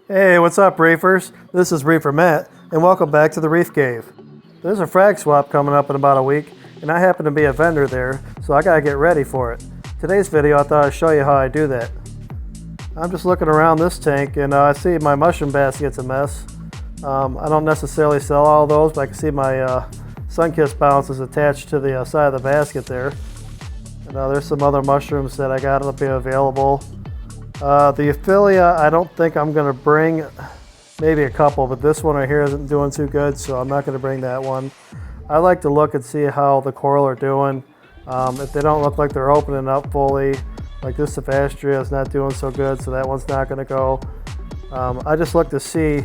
Hey, what's up, Reefers? This is Reefer Matt, and welcome back to the Reef Cave. There's a frag swap coming up in about a week, and I happen to be a vendor there, so I gotta get ready for it. Today's video, I thought I'd show you how I do that. I'm just looking around this tank, and I see my mushroom basket's a mess. I don't necessarily sell all those, but I can see my sun-kissed bounce is attached to the side of the basket there. And there's some other mushrooms that I got to be available. The Aphilia, I don't think I'm going to bring, maybe a couple, but this one right here isn't doing too good, so I'm not going to bring that one. I like to look and see how the coral are doing. If they don't look like they're opening up fully, like this Cephastria is not doing so good, so that one's not going to go. I just look to see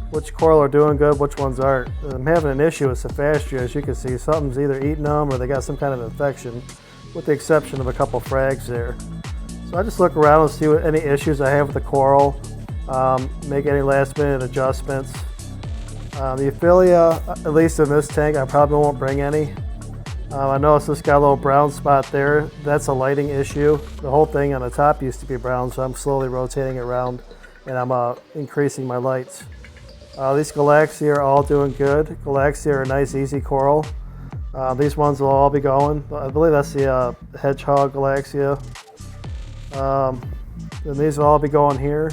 which coral are doing good, which ones aren't. I'm having an issue with Cephastria, as you can see. Something's either eating them or they got some kind of infection, with the exception of a couple frags there. So I just look around and see what any issues I have with the coral, make any last minute adjustments. The Aphilia, at least in this tank, I probably won't bring any. I noticed this got a little brown spot there. That's a lighting issue. The whole thing on the top used to be brown, so I'm slowly rotating it around and I'm increasing my lights. These Galaxia are all doing good. Galaxia are a nice easy coral. These ones will all be going. I believe that's the hedgehog Galaxia. And these will all be going here.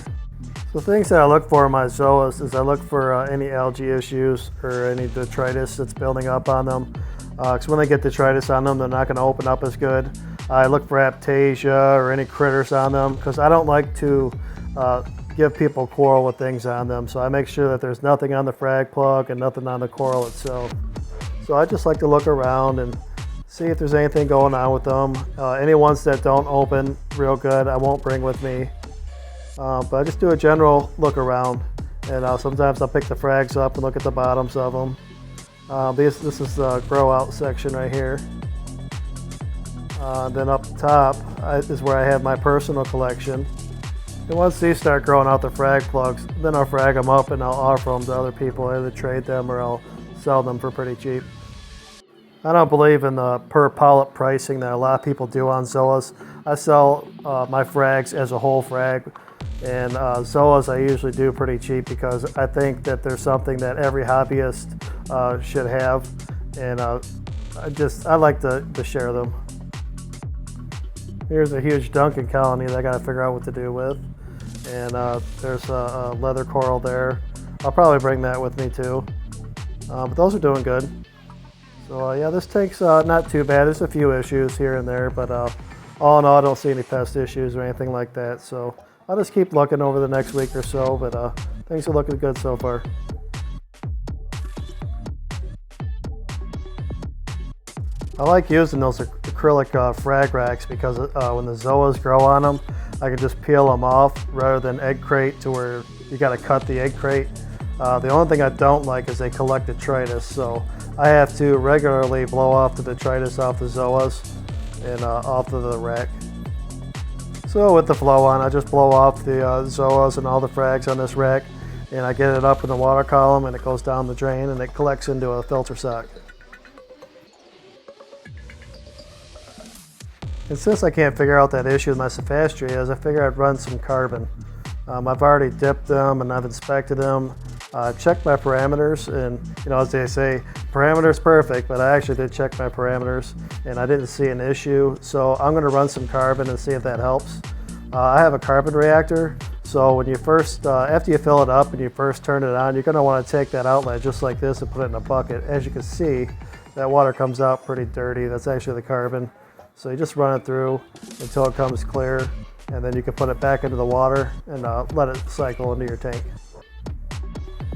So things that I look for in my zoas is I look for any algae issues or any detritus that's building up on them. Because when they get detritus on them, they're not going to open up as good. I look for aptasia or any critters on them because I don't like to give people coral with things on them. So I make sure that there's nothing on the frag plug and nothing on the coral itself. So I just like to look around and see if there's anything going on with them. Any ones that don't open real good, I won't bring with me. But I just do a general look around, and sometimes I'll pick the frags up and look at the bottoms of them. This is the grow out section right here. Then up top is where I have my personal collection. And once these start growing out the frag plugs, then I'll frag them up and I'll offer them to other people, either trade them or I'll sell them for pretty cheap. I don't believe in the per polyp pricing that a lot of people do on zoas. I sell my frags as a whole frag, and zoas I usually do pretty cheap because I think that there's something that every hobbyist should have, and I like to share them. Here's a huge Duncan colony that I got to figure out what to do with, and there's a leather coral there. I'll probably bring that with me too, but those are doing good. So yeah, this tank's not too bad. There's a few issues here and there, but all in all, I don't see any pest issues or anything like that. So I'll just keep looking over the next week or so, but things are looking good so far. I like using those acrylic frag racks because when the zoas grow on them, I can just peel them off rather than egg crate to where you got to cut the egg crate. The only thing I don't like is they collect detritus, so I have to regularly blow off the detritus off the zoas and off of the rack. So with the flow on, I just blow off the zoas and all the frags on this rack, and I get it up in the water column and it goes down the drain and it collects into a filter sock. And since I can't figure out that issue with my Cephastria, I figure I'd run some carbon. I've already dipped them and I've inspected them. Checked my parameters, and as they say, parameters perfect, but I actually did check my parameters and I didn't see an issue. So I'm going to run some carbon and see if that helps. I have a carbon reactor, so when you first, after you fill it up and you first turn it on, you're going to want to take that outlet just like this and put it in a bucket. As you can see, that water comes out pretty dirty. That's actually the carbon. So you just run it through until it comes clear, and then you can put it back into the water and let it cycle into your tank.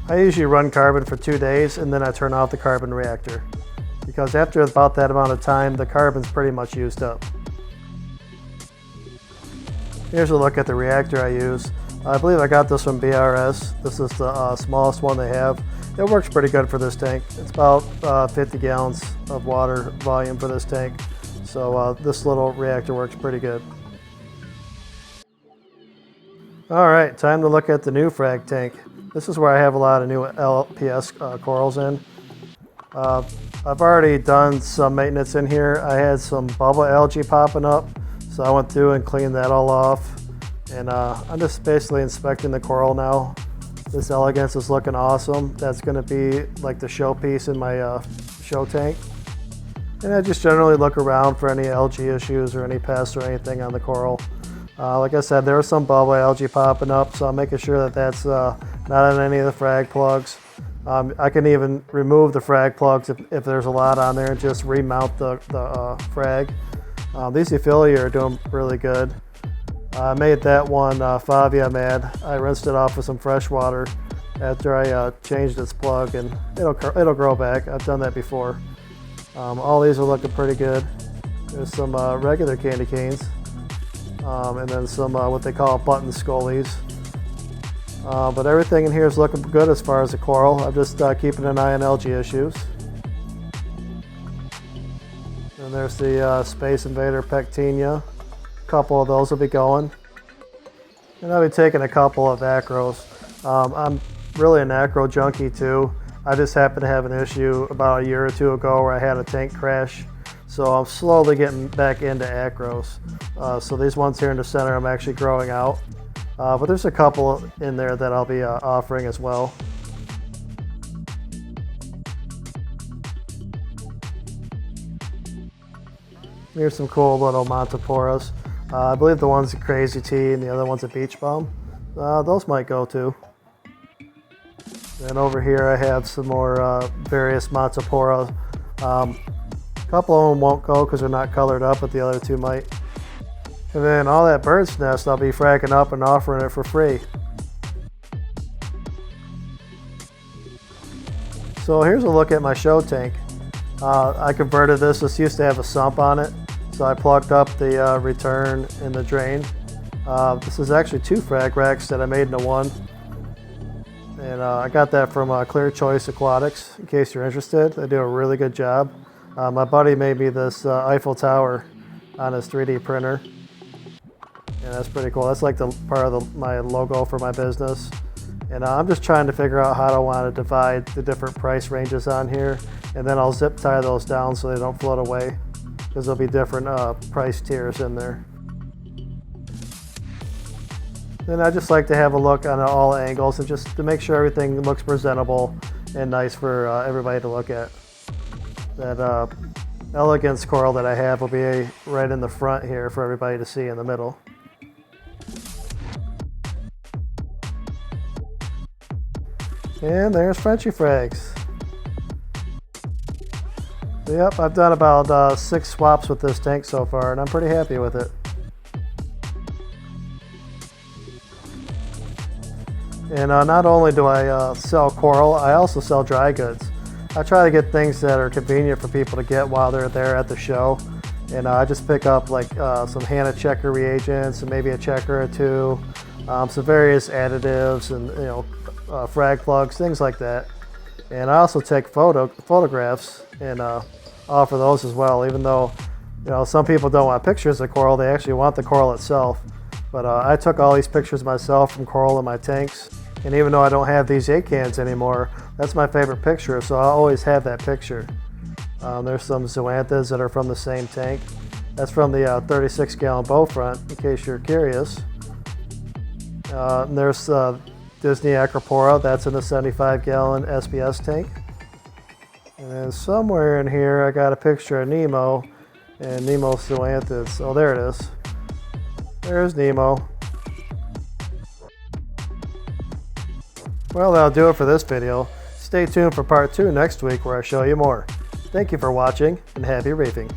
I usually run carbon for 2 days and then I turn off the carbon reactor because after about that amount of time, the carbon's pretty much used up. Here's a look at the reactor I use. I believe I got this from BRS. This is the smallest one they have. It works pretty good for this tank. It's about 50 gallons of water volume for this tank. So this little reactor works pretty good. All right, time to look at the new frag tank. This is where I have a lot of new LPS corals in. I've already done some maintenance in here. I had some bubble algae popping up, so I went through and cleaned that all off. And I'm just basically inspecting the coral now. This elegance is looking awesome. That's going to be like the showpiece in my show tank. And I just generally look around for any algae issues or any pests or anything on the coral. Like I said, there was some bubble algae popping up, so I'm making sure that that's not on any of the frag plugs. I can even remove the frag plugs if there's a lot on there and just remount the frag. These Ephilia are doing really good. I made that one Favia mad. I rinsed it off with some fresh water after I changed its plug, and it'll grow back. I've done that before. All these are looking pretty good. There's some regular candy canes, and then some what they call button scullies. But everything in here is looking good as far as the coral. I'm just keeping an eye on algae issues. And there's the Space Invader Pectinia. A couple of those will be going. And I'll be taking a couple of acros. I'm really an acro junkie too. I just happened to have an issue about a year or two ago where I had a tank crash. So I'm slowly getting back into acros. So these ones here in the center I'm actually growing out. But there's a couple in there that I'll be offering as well. Here's some cool little Montiporas. I believe the one's a Crazy Tea and the other one's a Beach Bum. Those might go too. And over here I have some more various Montipora. A couple of them won't go because they're not colored up, but the other two might. And then all that bird's nest I'll be fragging up and offering it for free. So here's a look at my show tank. I converted this. This used to have a sump on it. So I plugged up the return and the drain. This is actually 2 frag racks that I made into one. And I got that from Clear Choice Aquatics, in case you're interested. They do a really good job. My buddy made me this Eiffel Tower on his 3D printer. And that's pretty cool. That's like the part of my logo for my business. And I'm just trying to figure out how I want to divide the different price ranges on here. And then I'll zip tie those down so they don't float away, because there'll be different price tiers in there. Then I just like to have a look on all angles and just to make sure everything looks presentable and nice for everybody to look at. That elegance coral that I have will be right in the front here for everybody to see in the middle. And there's Frenchy Frags. Yep, I've done about 6 swaps with this tank so far, and I'm pretty happy with it. And not only do I sell coral, I also sell dry goods. I try to get things that are convenient for people to get while they're there at the show. And I just pick up like some Hannah checker reagents and maybe a checker or two, some various additives and frag plugs, things like that. And I also take photographs and offer those as well, even though some people don't want pictures of coral, they actually want the coral itself. But I took all these pictures myself from coral in my tanks, and even though I don't have these 8 cans anymore, that's my favorite picture, so I always have that picture. There's some zoanthids that are from the same tank. That's from the 36-gallon bow front, in case you're curious. And there's Disney Acropora, that's in the 75-gallon SPS tank. And then somewhere in here I got a picture of Nemo and Nemo's zoanthids. Oh, there it is. There's Nemo. Well, that'll do it for this video. Stay tuned for part 2 next week where I show you more. Thank you for watching and happy reefing.